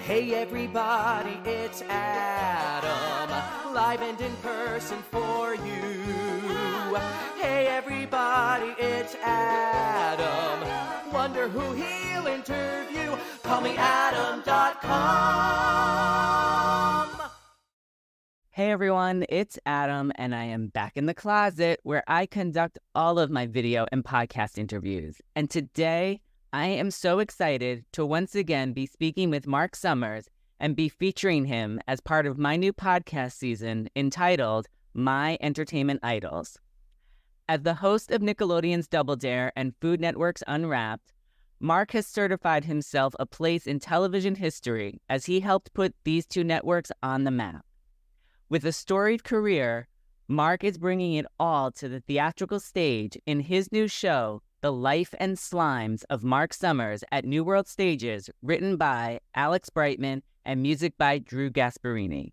Hey everybody, it's Adam, live and in person for you. Hey everybody, it's Adam, wonder who he'll interview. Call me Adam.com. Hey everyone, it's Adam, and I am back in the closet where I conduct all of my video and podcast interviews. And today, I am so excited to once again be speaking with Marc Summers and be featuring him as part of my new podcast season entitled My Entertainment Idols. As the host of Nickelodeon's Double Dare and Food Network's Unwrapped, Marc has certified himself a place in television history as he helped put these two networks on the map. With a storied career, Marc is bringing it all to the theatrical stage in his new show, The Life and Slimes of Marc Summers at New World Stages, written by Alex Brightman and music by Drew Gasparini.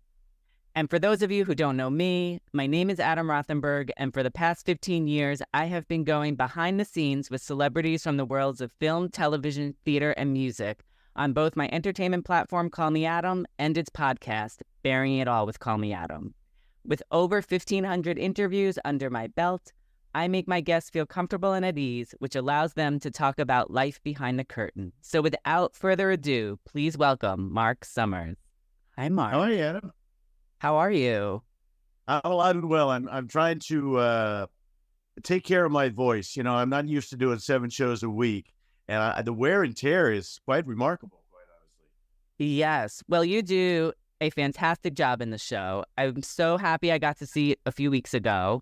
And for those of you who don't know me, my name is Adam Rothenberg, and for the past 15 years, I have been going behind the scenes with celebrities from the worlds of film, television, theater, and music on both my entertainment platform, Call Me Adam, and its podcast, Bearing It All with Call Me Adam. With over 1,500 interviews under my belt, I make my guests feel comfortable and at ease, which allows them to talk about life behind the curtain. So without further ado, please welcome Marc Summers. Hi, Marc. How are you, Adam? How are you? I'm alive and well. I'm trying to take care of my voice. You know, I'm not used to doing 7 shows a week, and the wear and tear is quite remarkable, quite honestly. Yes. Well, you do a fantastic job in the show. I'm so happy I got to see it a few weeks ago.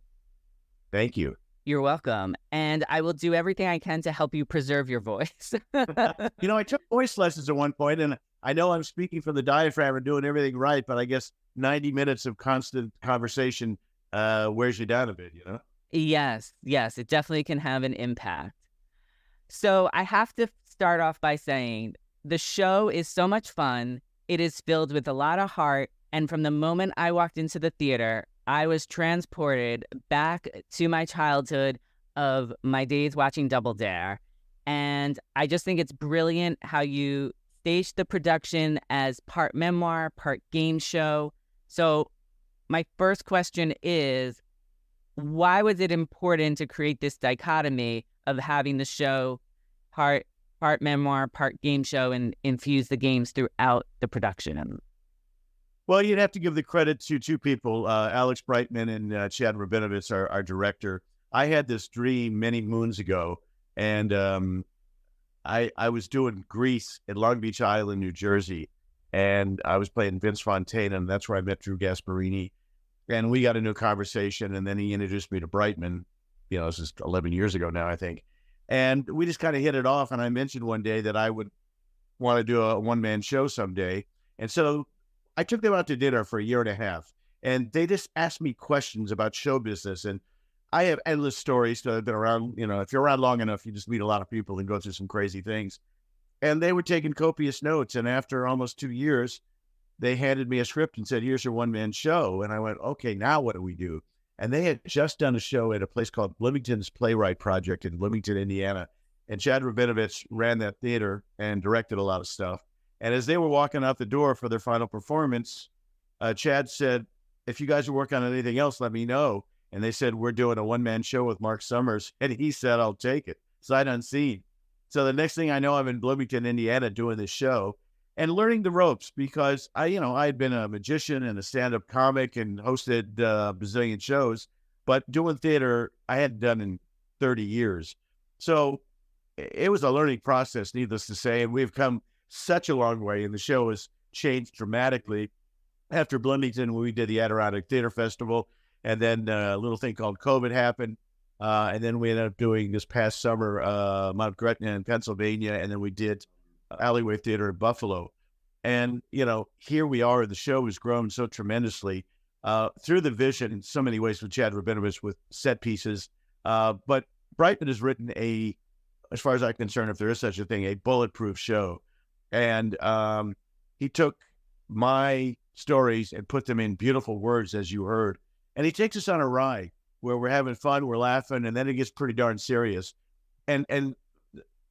Thank you. You're welcome. And I will do everything I can to help you preserve your voice. You know, I took voice lessons at one point, and I know I'm speaking from the diaphragm and doing everything right, but I guess 90 minutes of constant conversation wears you down a bit, you know? Yes, it definitely can have an impact. So I have to start off by saying the show is so much fun. It is filled with a lot of heart. And from the moment I walked into the theater, I was transported back to my childhood of my days watching Double Dare. And I just think it's brilliant how you staged the production as part memoir, part game show. So my first question is, why was it important to create this dichotomy of having the show part memoir, part game show, and infuse the games throughout the production? Well, you'd have to give the credit to 2 people, Alex Brightman and Chad Rabinovitz, our director. I had this dream many moons ago, and I was doing Grease at Long Beach Island, New Jersey, and I was playing Vince Fontaine, and that's where I met Drew Gasparini. And we got into a conversation, and then he introduced me to Brightman. You know, this is 11 years ago now, I think. And we just kind of hit it off, and I mentioned one day that I would want to do a one-man show someday. And so I took them out to dinner for a year and a half, and they just asked me questions about show business. And I have endless stories that have been around. You know, if you're around long enough, you just meet a lot of people and go through some crazy things. And they were taking copious notes. And after almost 2 years, they handed me a script and said, here's your one-man show. And I went, okay, now what do we do? And they had just done a show at a place called Bloomington's Playwright Project in Bloomington, Indiana. And Chad Rabinovitz ran that theater and directed a lot of stuff. And as they were walking out the door for their final performance, Chad said, if you guys are working on anything else, let me know. And they said, we're doing a one-man show with Marc Summers. And he said, I'll take it, sight unseen. So the next thing I know, I'm in Bloomington, Indiana, doing this show and learning the ropes, because I had been a magician and a stand-up comic and hosted a bazillion shows, but doing theater I hadn't done in 30 years. So it was a learning process, needless to say, and we've come such a long way, and the show has changed dramatically. After Bloomington, we did the Adirondack Theater Festival, and then a little thing called COVID happened, and then we ended up doing this past summer Mount Gretna in Pennsylvania, and then we did Alleyway Theater in Buffalo. And, you know, here we are. The show has grown so tremendously through the vision in so many ways with Chad Rabinovitz with set pieces. But Brightman has written as far as I'm concerned, if there is such a thing, a bulletproof show. And he took my stories and put them in beautiful words, as you heard. And he takes us on a ride where we're having fun, we're laughing, and then it gets pretty darn serious. And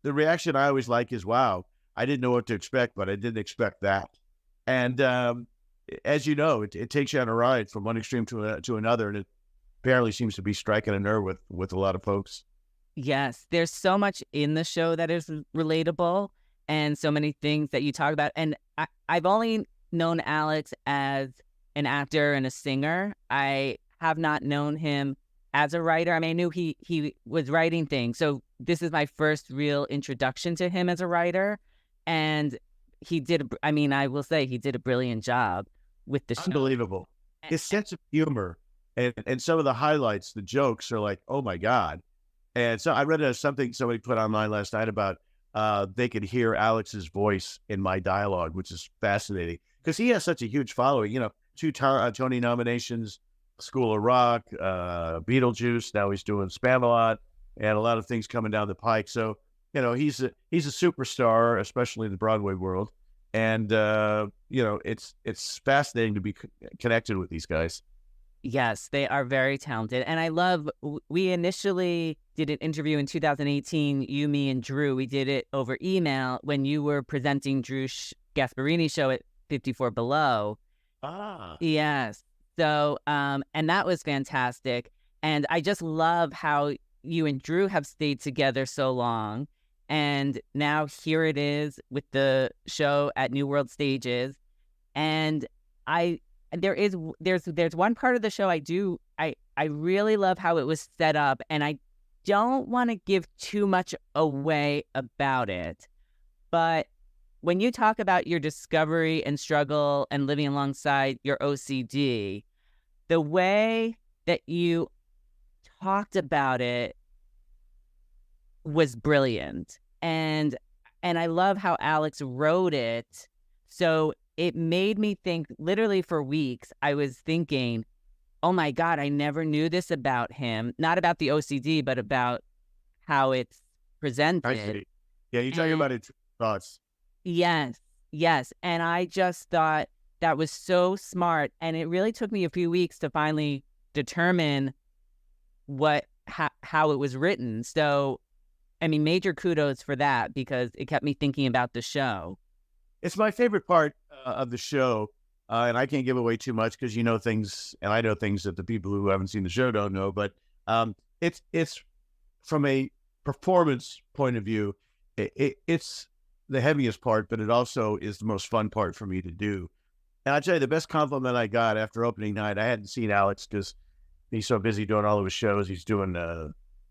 the reaction I always like is, wow, I didn't know what to expect, but I didn't expect that. And as you know, it takes you on a ride from one extreme to another, and it apparently seems to be striking a nerve with a lot of folks. Yes, there's so much in the show that is relatable and so many things that you talk about. And I've only known Alex as an actor and a singer. I have not known him as a writer. I mean, I knew he was writing things. So this is my first real introduction to him as a writer. And I will say he did a brilliant job with the show. Unbelievable. His sense of humor and some of the highlights, the jokes are like, oh my God. And so I read something somebody put online last night about they could hear Alex's voice in my dialogue, which is fascinating because he has such a huge following. 2 Tony nominations, School of Rock, Beetlejuice. Now he's doing Spamalot, and a lot of things coming down the pike. So he's a superstar, especially in the Broadway world. And it's fascinating to be connected with these guys. Yes, they are very talented. And I love, we initially did an interview in 2018, you, me, and Drew. We did it over email when you were presenting Drew Gasparini show at 54 Below. Ah. Yes. So, and that was fantastic. And I just love how you and Drew have stayed together so long. And now here it is with the show at New World Stages. And there's one part of the show I really love how it was set up, and I don't want to give too much away about it. But when you talk about your discovery and struggle and living alongside your OCD, the way that you talked about it was brilliant. And I love how Alex wrote it. So it made me think, literally for weeks, I was thinking, oh my God, I never knew this about him. Not about the OCD, but about how it's presented. I see. Yeah, you're talking about it thoughts. Yes. And I just thought that was so smart. And it really took me a few weeks to finally determine how it was written. So, I mean, major kudos for that, because it kept me thinking about the show. It's my favorite part of the show, and I can't give away too much because you know things, and I know things that the people who haven't seen the show don't know. But it's from a performance point of view, it's the heaviest part, but it also is the most fun part for me to do. And I'll tell you, the best compliment I got after opening night, I hadn't seen Alex because he's so busy doing all of his shows. He's doing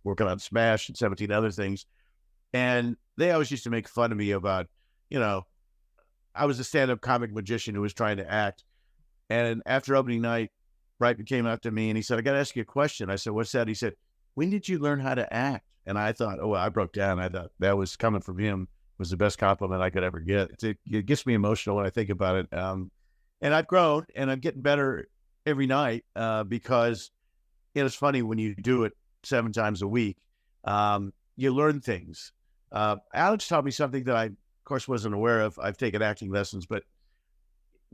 working on Smash and 17 other things, and they always used to make fun of me about, I was a stand-up comic magician who was trying to act. And after opening night, Bright came up to me and he said, I got to ask you a question. I said, what's that? He said, when did you learn how to act? And I thought, I broke down. I thought that was coming from him was the best compliment I could ever get. It gets me emotional when I think about it. And I've grown and I'm getting better every night because it's funny when you do it 7 times a week, you learn things. Alex taught me something that I, of course, wasn't aware of. I've taken acting lessons, but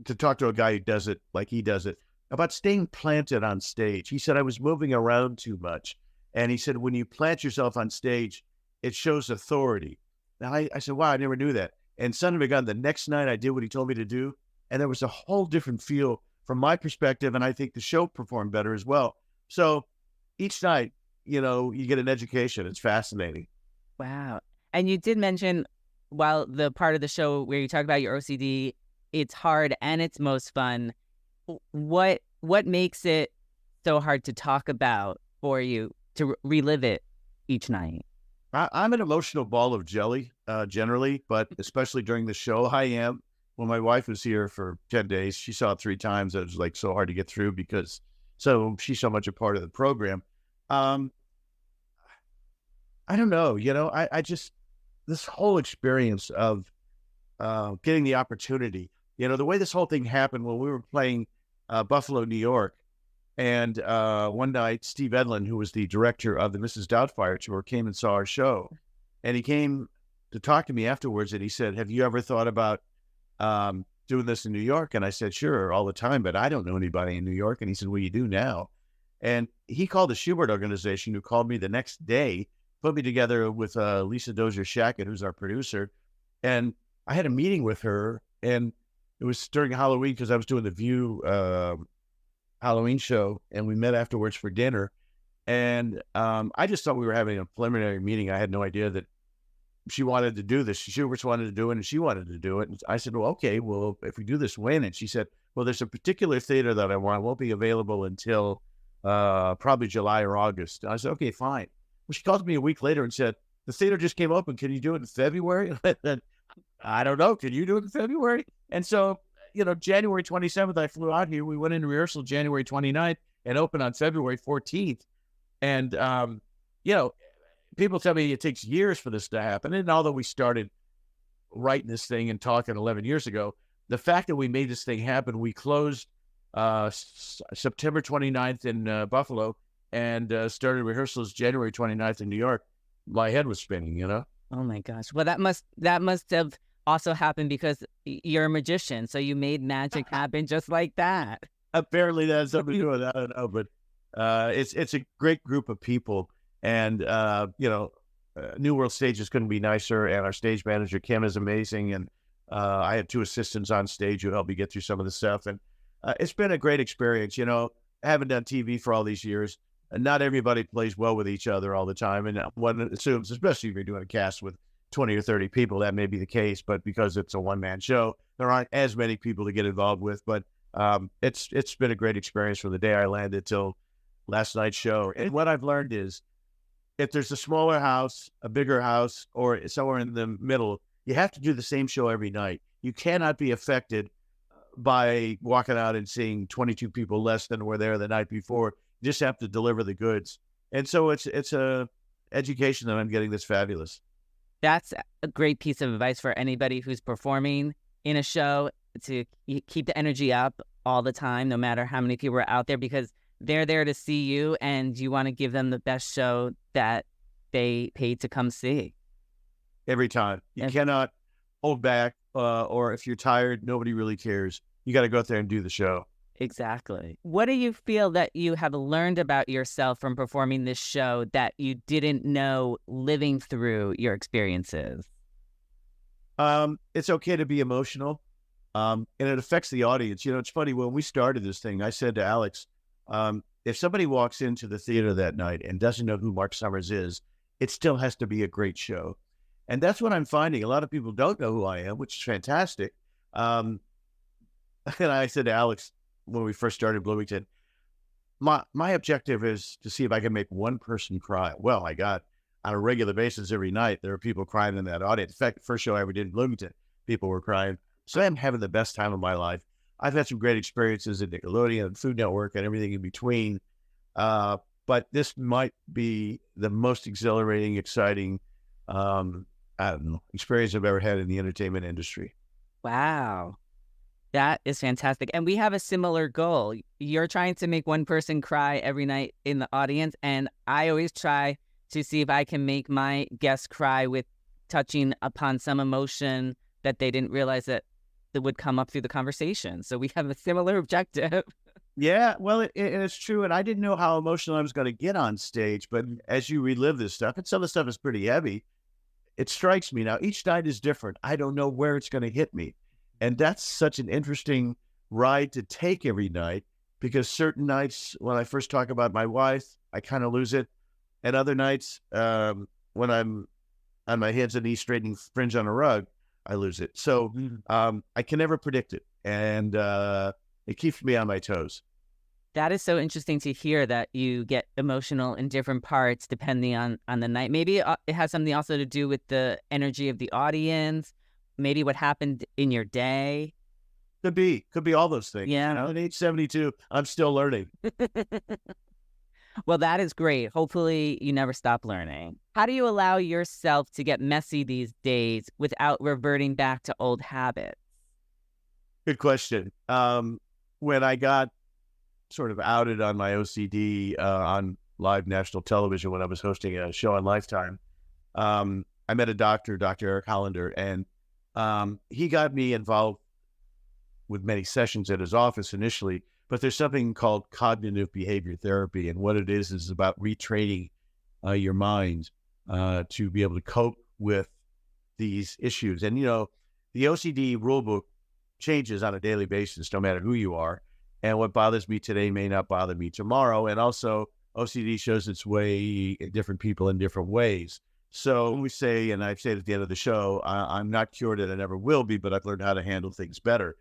to talk to a guy who does it like he does it, about staying planted on stage. He said, I was moving around too much. And he said, when you plant yourself on stage, it shows authority. Now, I said, wow, I never knew that. And son of a gun, the next night I did what he told me to do. And there was a whole different feel from my perspective. And I think the show performed better as well. So each night, you get an education. It's fascinating. Wow. And you did mention, while the part of the show where you talk about your OCD, it's hard and it's most fun. What makes it so hard to talk about for you to relive it each night? I'm an emotional ball of jelly, generally, but especially during the show, I am. When my wife was here for 10 days, she saw it 3 times. It was like so hard to get through because she's so much a part of the program. I don't know, I just, this whole experience of getting the opportunity, the way this whole thing happened when we were playing Buffalo, New York. And one night, Steve Edlin, who was the director of the Mrs. Doubtfire tour, came and saw our show. And he came to talk to me afterwards, and he said, have you ever thought about doing this in New York? And I said, sure, all the time, but I don't know anybody in New York. And he said, well, you do now. And he called the Schubert organization, who called me the next day, put me together with Lisa Dozier-Shackett, who's our producer. And I had a meeting with her, and it was during Halloween because I was doing the View Halloween show, and we met afterwards for dinner. And I just thought we were having a preliminary meeting. I had no idea that she wanted to do this. She just wanted to do it, and she wanted to do it. And I said, well, okay, well, if we do this, when? And she said, well, there's a particular theater that I want. It won't be available until probably July or August. And I said, okay, fine. Well, she called me a week later and said, the theater just came open. Can you do it in February? And I don't know. Can you do it in February? And so, January 27th, I flew out here. We went into rehearsal January 29th and opened on February 14th. And, people tell me it takes years for this to happen. And although we started writing this thing and talking 11 years ago, the fact that we made this thing happen, we closed September 29th in Buffalo and started rehearsals January 29th in New York. My head was spinning, Oh my gosh. Well, that must have also happened because you're a magician. So you made magic happen just like that. Apparently that has something to do with it. I don't know, but it's a great group of people. And, New World Stages couldn't be nicer. And our stage manager, Kim, is amazing. And I had 2 assistants on stage who helped me get through some of the stuff. And it's been a great experience. I haven't done TV for all these years. And not everybody plays well with each other all the time. And one assumes, especially if you're doing a cast with 20 or 30 people, that may be the case. But because it's a one-man show, there aren't as many people to get involved with. But it's been a great experience from the day I landed till last night's show. And what I've learned is, if there's a smaller house, a bigger house, or somewhere in the middle, you have to do the same show every night. You cannot be affected by walking out and seeing 22 people less than were there the night before. You just have to deliver the goods. And so it's a education that I'm getting that's fabulous. That's a great piece of advice for anybody who's performing in a show, to keep the energy up all the time, no matter how many people are out there, because they're there to see you and you want to give them the best show that they paid to come see. Every time. You cannot hold back, or if you're tired, nobody really cares. You got to go out there and do the show. Exactly. What do you feel that you have learned about yourself from performing this show that you didn't know living through your experiences? It's okay to be emotional, and it affects the audience. It's funny, when we started this thing, I said to Alex, if somebody walks into the theater that night and doesn't know who Marc Summers is, it still has to be a great show. And that's what I'm finding. A lot of people don't know who I am, which is fantastic. And I said to Alex when we first started Bloomington, my objective is to see if I can make one person cry. Well, I got, on a regular basis every night, there are people crying in that audience. In fact, the first show I ever did in Bloomington, people were crying. So I'm having the best time of my life. I've had some great experiences at Nickelodeon and Food Network and everything in between. But this might be the most exhilarating, exciting, experience I've ever had in the entertainment industry. Wow. That is fantastic. And we have a similar goal. You're trying to make one person cry every night in the audience. And I always try to see if I can make my guests cry with touching upon some emotion that they didn't realize that would come up through the conversation. So we have a similar objective. Yeah, well, it's true. And I didn't know how emotional I was going to get on stage. But as you relive this stuff, and some of the stuff is pretty heavy, it strikes me now. Each night is different. I don't know where it's going to hit me. And that's such an interesting ride to take every night, because certain nights, when I first talk about my wife, I kind of lose it. And other nights, when I'm on my hands and knees straightening fringe on a rug, I lose it. So I can never predict it. And it keeps me on my toes. That is so interesting to hear, that you get emotional in different parts depending on the night. Maybe it has something also to do with the energy of the audience, maybe what happened in your day. Could be all those things. Yeah. At age 72, I'm still learning. Well, that is great. Hopefully you never stop learning. How do you allow yourself to get messy these days without reverting back to old habits? Good question. When I got sort of outed on my OCD on live national television when I was hosting a show on Lifetime, I met a doctor, Dr. Eric Hollander, and he got me involved with many sessions at his office initially. But there's something called cognitive behavior therapy, and what it is about retraining your mind to be able to cope with these issues. And, the OCD rulebook changes on a daily basis, no matter who you are. And what bothers me today may not bother me tomorrow. And also, OCD shows its way in different people in different ways. So we say, and I say at the end of the show, I'm not cured and I never will be, but I've learned how to handle things better.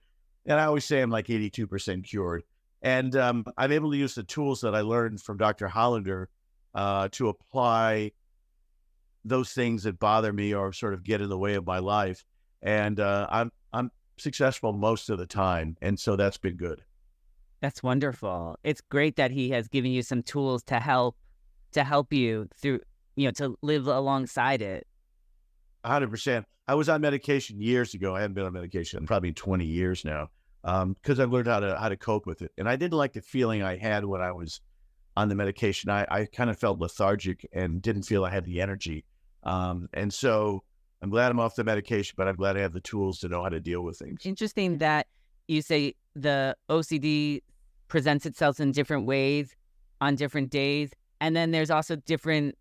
And I always say I'm like 82% cured. And I'm able to use the tools that I learned from Dr. Hollander to apply those things that bother me or sort of get in the way of my life. And I'm successful most of the time. And so that's been good. That's wonderful. It's great that he has given you some tools to help you through, to live alongside it. 100%. I was on medication years ago. I haven't been on medication in probably 20 years now, because I've learned how to cope with it. And I didn't like the feeling I had when I was on the medication. I kind of felt lethargic and didn't feel I had the energy. And so I'm glad I'm off the medication, but I'm glad I have the tools to know how to deal with things. Interesting that you say the OCD presents itself in different ways on different days. And then there's also different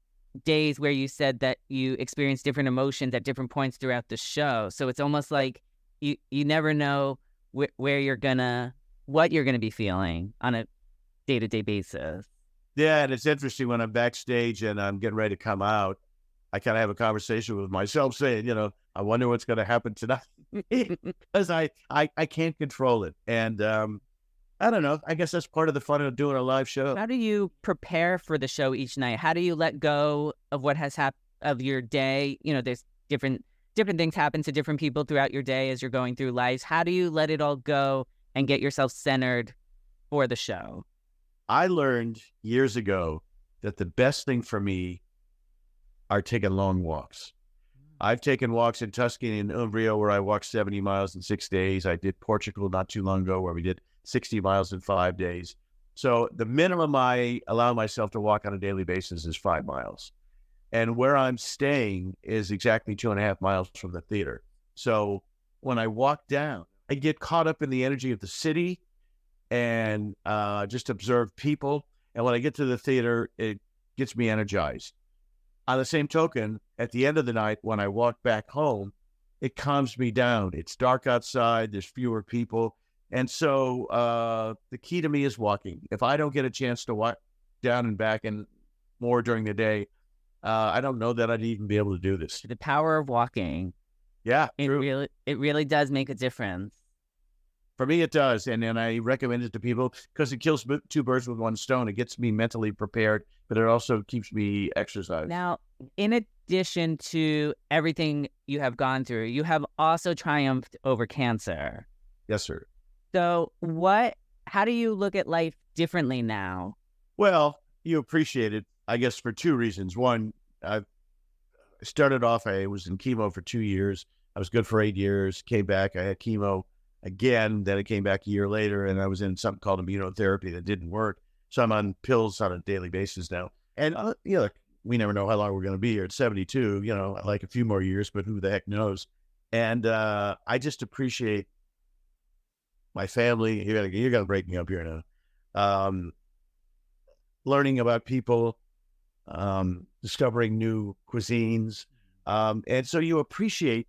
days where you said that you experience different emotions at different points throughout the show. So it's almost like you never know what you're gonna be feeling on a day-to-day basis. Yeah, and it's interesting when I'm backstage and I'm getting ready to come out, I kind of have a conversation with myself saying, I wonder what's going to happen tonight, because I can't control it. And I don't know. I guess that's part of the fun of doing a live show. How do you prepare for the show each night? How do you let go of what has happened of your day? There's different things happen to different people throughout your day as you're going through life. How do you let it all go and get yourself centered for the show? I learned years ago that the best thing for me are taking long walks. I've taken walks in Tuscany and Umbria where I walked 70 miles in 6 days. I did Portugal not too long ago where we did 60 miles in 5 days. So the minimum I allow myself to walk on a daily basis is 5 miles. And where I'm staying is exactly 2.5 miles from the theater. So when I walk down, I get caught up in the energy of the city and just observe people. And when I get to the theater, it gets me energized. On the same token, at the end of the night, when I walk back home, it calms me down. It's dark outside. There's fewer people. And so the key to me is walking. If I don't get a chance to walk down and back and more during the day, I don't know that I'd even be able to do this. The power of walking. Yeah, it really does make a difference. For me, it does. And I recommend it to people because it kills 2 birds with 1 stone. It gets me mentally prepared, but it also keeps me exercised. Now, in addition to everything you have gone through, you have also triumphed over cancer. Yes, sir. So how do you look at life differently now? Well, you appreciate it, I guess, for 2 reasons. One, I started off, I was in chemo for 2 years. I was good for 8 years, came back, I had chemo again, then it came back a year later, and I was in something called immunotherapy that didn't work. So I'm on pills on a daily basis now. And, we never know how long we're going to be here at 72, like a few more years, but who the heck knows? And I just appreciate my family. You're going to break me up here now. Learning about people, discovering new cuisines. And so you appreciate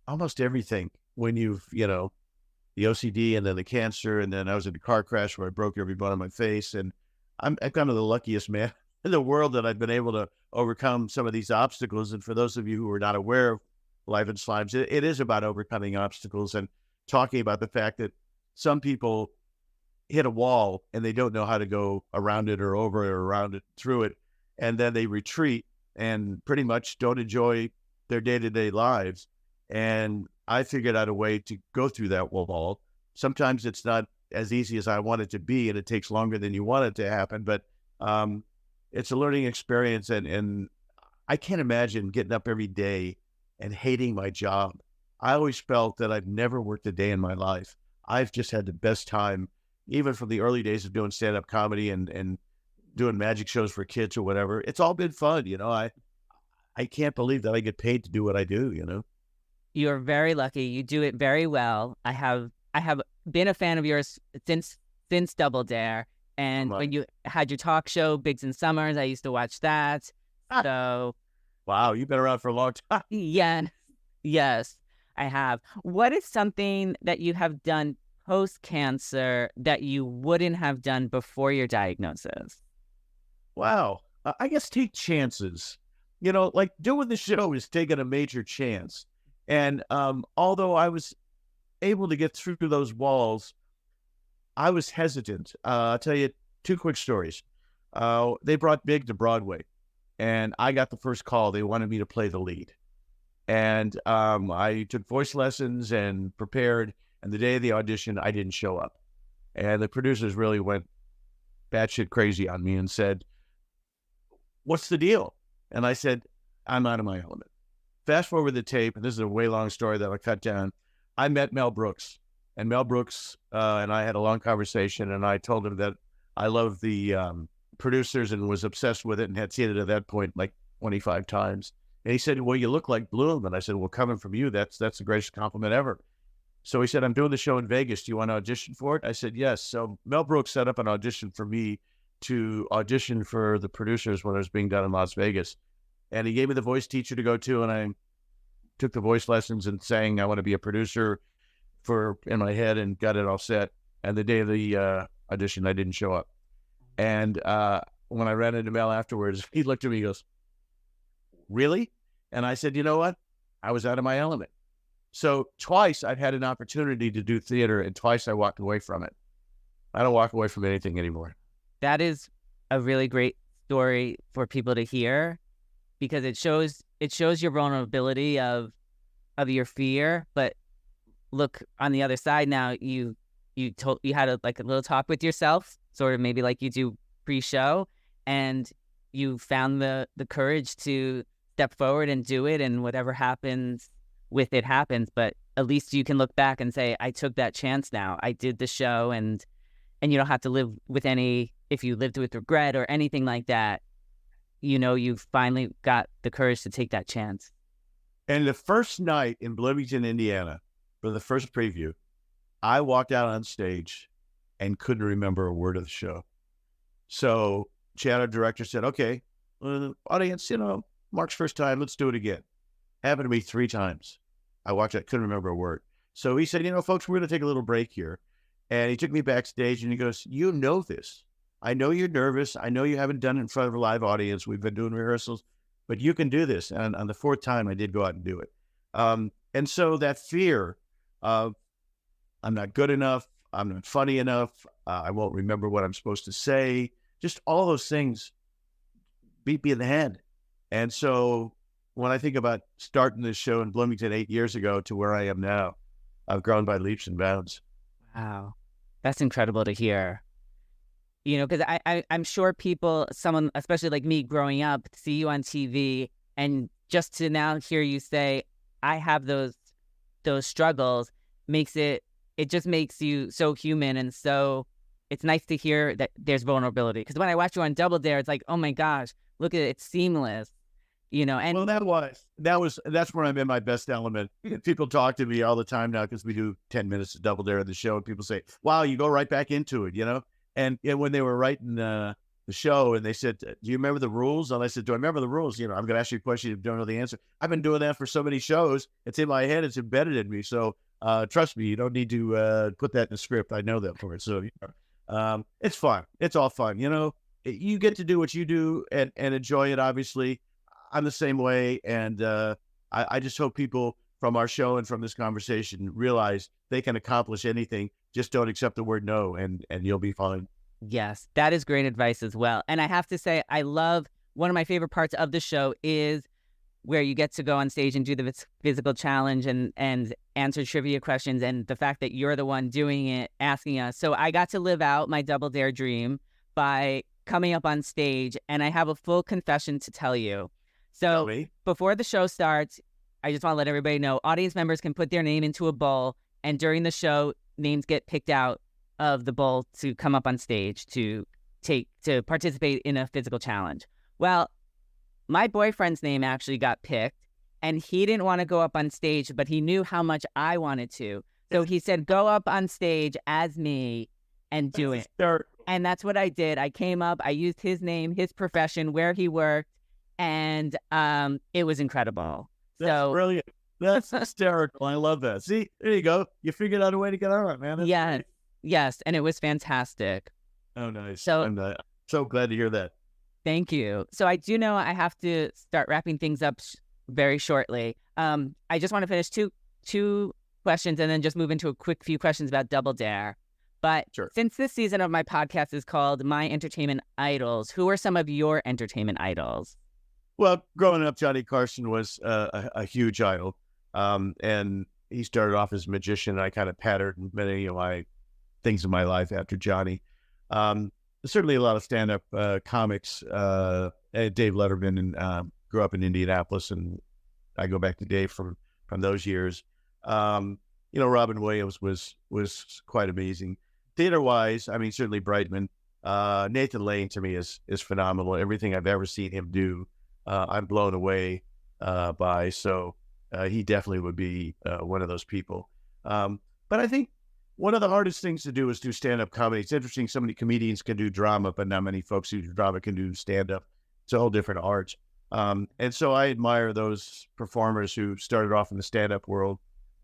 almost everything when you've, the OCD and then the cancer. And then I was in a car crash where I broke every bone on my face. And I'm kind of the luckiest man in the world that I've been able to overcome some of these obstacles. And for those of you who are not aware of Life in Slimes, it is about overcoming obstacles and talking about the fact that some people hit a wall and they don't know how to go around it or over it or around it, through it. And then they retreat and pretty much don't enjoy their day-to-day lives. And I figured out a way to go through that wall. Sometimes it's not as easy as I want it to be, and it takes longer than you want it to happen, but it's a learning experience. And I can't imagine getting up every day and hating my job. I always felt that I've never worked a day in my life. I've just had the best time, even from the early days of doing stand-up comedy and doing magic shows for kids or whatever. It's all been fun, I can't believe that I get paid to do what I do, You're very lucky. You do it very well. I have been a fan of yours since Double Dare. And when you had your talk show, Biggs and Summers, I used to watch that. So, wow, you've been around for a long time. Yeah, yes. I have. What is something that you have done post-cancer that you wouldn't have done before your diagnosis? Wow. I guess take chances. You know, like doing the show is taking a major chance. And although I was able to get through those walls, I was hesitant. I'll tell you two quick stories. They brought Big to Broadway, and I got the first call. They wanted me to play the lead. And I took voice lessons and prepared. And the day of the audition, I didn't show up. And the producers really went batshit crazy on me and said, "What's the deal?" And I said, "I'm out of my element." Fast forward the tape, and this is a way long story that I cut down. I met Mel Brooks, and Mel Brooks and I had a long conversation, and I told him that I loved the producers and was obsessed with it and had seen it at that point like 25 times. And he said, "Well, you look like Bloom." And I said, "Well, coming from you, that's the greatest compliment ever." So he said, "I'm doing the show in Vegas. Do you want to audition for it?" I said, "Yes." So Mel Brooks set up an audition for me to audition for the producers when it was being done in Las Vegas. And he gave me the voice teacher to go to, and I took the voice lessons and sang "I Want to Be a Producer" in my head and got it all set. And the day of the audition, I didn't show up. And when I ran into Mel afterwards, he looked at me and goes, "Really?" And I said, "You know what? I was out of my element." So twice I've had an opportunity to do theater, and twice I walked away from it. I don't walk away from anything anymore. That is a really great story for people to hear, because it shows your vulnerability of your fear. But look, on the other side now, you had a little talk with yourself, sort of maybe like you do pre-show, and you found the courage to step forward and do it, and whatever happens with it happens. But at least you can look back and say, I took that chance now. I did the show, and you don't have to live with if you lived with regret or anything like that. You know, you've finally got the courage to take that chance. And the first night in Bloomington, Indiana, for the first preview, I walked out on stage and couldn't remember a word of the show. So Chad, our director, said, "Okay, audience, Mark's first time, let's do it again." Happened to me 3 times. I watched it, couldn't remember a word. So he said, "Folks, we're going to take a little break here." And he took me backstage and he goes, "You know this. I know you're nervous. I know you haven't done it in front of a live audience. We've been doing rehearsals, but you can do this." And on the 4th time, I did go out and do it. And so that fear of I'm not good enough, I'm not funny enough, I won't remember what I'm supposed to say, just all those things beat me in the head. And so when I think about starting this show in Bloomington 8 years ago to where I am now, I've grown by leaps and bounds. Wow. That's incredible to hear. Because I'm sure someone, especially like me growing up, see you on TV, and just to now hear you say, I have those struggles, it just makes you so human. And so it's nice to hear that there's vulnerability. Because when I watch you on Double Dare, it's like, oh my gosh, look at it, it's seamless. And Well, that's where I'm in my best element. People talk to me all the time now because we do 10 minutes of Double Dare in the show, and people say, "Wow, you go right back into it," And when they were writing the show, and they said, "Do you remember the rules?" And I said, "Do I remember the rules? I'm going to ask you a question if you don't know the answer." I've been doing that for so many shows; it's in my head, it's embedded in me. So trust me, you don't need to put that in the script. I know that for it. So it's fun. It's all fun. You get to do what you do and enjoy it. Obviously, I'm the same way, and I just hope people from our show and from this conversation realize they can accomplish anything. Just don't accept the word no, and you'll be fine. Yes, that is great advice as well. And I have to say, I love, one of my favorite parts of the show is where you get to go on stage and do the physical challenge and answer trivia questions, and the fact that you're the one doing it, asking us. So I got to live out my Double Dare dream by coming up on stage, and I have a full confession to tell you. So before the show starts, I just want to let everybody know, audience members can put their name into a bowl, and during the show, names get picked out of the bowl to come up on stage to participate in a physical challenge. Well, my boyfriend's name actually got picked, and he didn't want to go up on stage, but he knew how much I wanted to. So he said, "Go up on stage as me and do it." And that's what I did. I came up, I used his name, his profession, where he worked, and it was incredible. That's brilliant. That's hysterical. I love that. See, there you go. You figured out a way to get on it, man. That's Yes, great. yes, and it was fantastic. Oh, nice. So I'm so glad to hear that. thank you. So I do know I have to start wrapping things up very shortly. I just want to finish two questions and then just move into a quick few questions about Double Dare. But Sure. since this season of my podcast is called My Entertainment Idols, who are some of your entertainment idols? Well, growing up, Johnny Carson was a huge idol. And he started off as a magician, and I kind of patterned many of my things in my life after Johnny. Certainly a lot of stand-up comics. Dave Letterman, and grew up in Indianapolis, and I go back to Dave from those years. Robin Williams was quite amazing. Theater-wise, I mean, certainly Brightman. Nathan Lane to me is phenomenal. Everything I've ever seen him do, I'm blown away by. So he definitely would be one of those people. But I think one of the hardest things to do is do stand-up comedy. It's interesting. So many comedians can do drama, but not many folks who do drama can do stand-up. It's a whole different art. And so I admire those performers who started off in the stand-up world.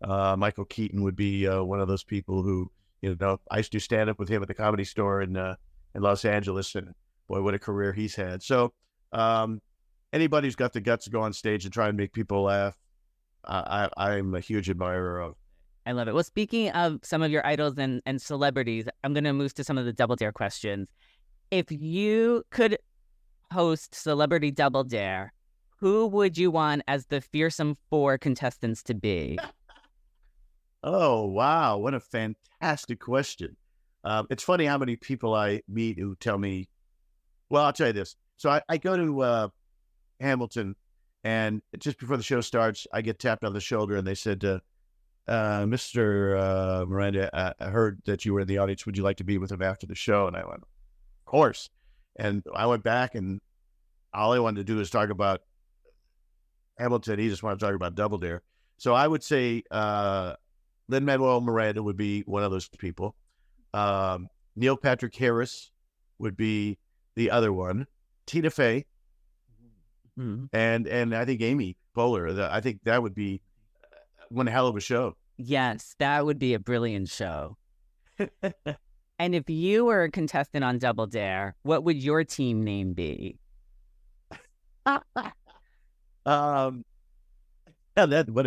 Michael Keaton would be one of those people who, I used to stand up with him at the Comedy Store in Los Angeles, and boy, what a career he's had. So anybody who's got the guts to go on stage and try and make people laugh, I'm a huge admirer of. I love it. Well, speaking of some of your idols and celebrities, I'm going to move to some of the Double Dare questions. If you could host Celebrity Double Dare, who would you want as the fearsome 4 contestants to be? Oh, wow. What a fantastic question. It's funny how many people I meet who tell me, well, I'll tell you this. So I go to Hamilton, and just before the show starts, I get tapped on the shoulder, and they said, Mr. Miranda, I heard that you were in the audience. Would you like to be with him after the show? And I went, of course. And I went back, and all I wanted to do is talk about Hamilton. He just wanted to talk about Double Dare. So I would say Lin-Manuel Miranda would be one of those people. Neil Patrick Harris would be the other one. Tina Fey. Mm-hmm. And I think Amy Poehler. I think that would be one hell of a show. Yes, that would be a brilliant show. And if you were a contestant on Double Dare, what would your team name be? What a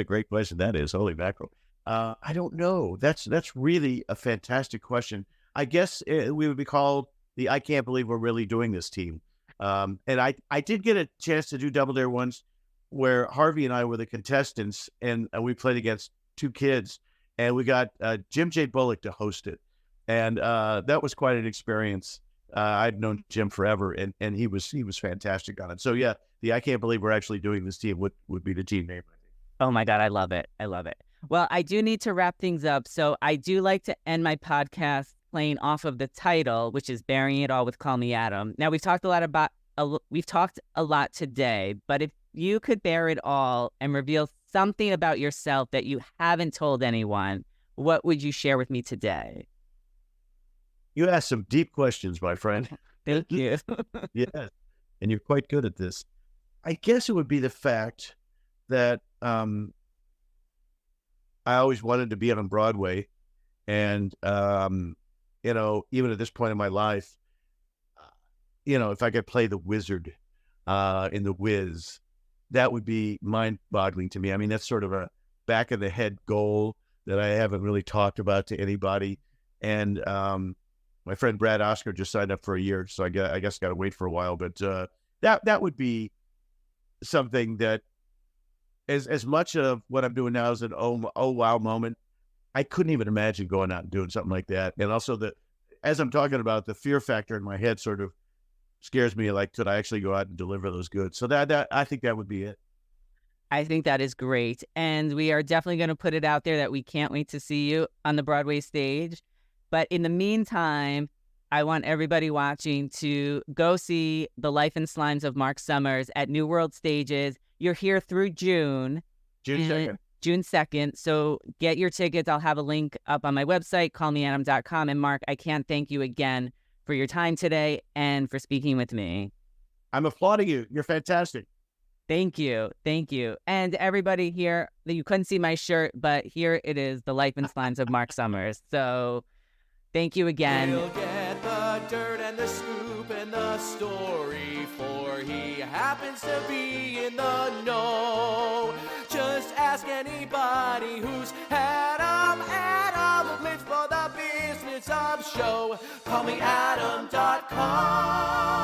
great question that is. Holy mackerel. I don't know. That's really a fantastic question. I guess we would be called the I Can't Believe We're Really Doing This team. And I did get a chance to do Double Dare once where Harvey and I were the contestants, and we played against 2 kids, and we got Jim J. Bullock to host it. And that was quite an experience. I'd known Jim forever, and he was fantastic on it. So yeah, the I Can't Believe We're Actually Doing This team would be the team name. Oh my God, I love it. I love it. Well, I do need to wrap things up. So I do like to end my podcast playing off of the title, which is Burying It All with Call Me Adam. Now we've talked a lot today, but if you could bear it all and reveal something about yourself that you haven't told anyone, what would you share with me today? You asked some deep questions, my friend. Thank you. Yes, and you're quite good at this. I guess it would be the fact that I always wanted to be on Broadway, and even at this point in my life, if I could play the wizard in The Wiz, that would be mind-boggling to me. I mean, that's sort of a back-of-the-head goal that I haven't really talked about to anybody. And my friend Brad Oscar just signed up for a year, so I guess got to wait for a while. But that would be something that, as much of what I'm doing now is an oh wow moment, I couldn't even imagine going out and doing something like that. And also as I'm talking about, the fear factor in my head sort of scares me, like, could I actually go out and deliver those goods? So that I think that would be it. I think that is great. And we are definitely going to put it out there that we can't wait to see you on the Broadway stage. But in the meantime, I want everybody watching to go see The Life and Slimes of Marc Summers at New World Stages. You're here through June. June 2nd. June 2nd. So get your tickets. I'll have a link up on my website, callmeadam.com. And Marc, I can't thank you again for your time today and for speaking with me. I'm applauding you. You're fantastic. Thank you. Thank you. And everybody here, you couldn't see my shirt, but here it is, the life and slimes of Marc Summers. So thank you again. He'll get the dirt and the scoop and the story, for he happens to be in the know. Just ask anybody who's had 'em. Adam lives for the business of show. Call me Adam.com.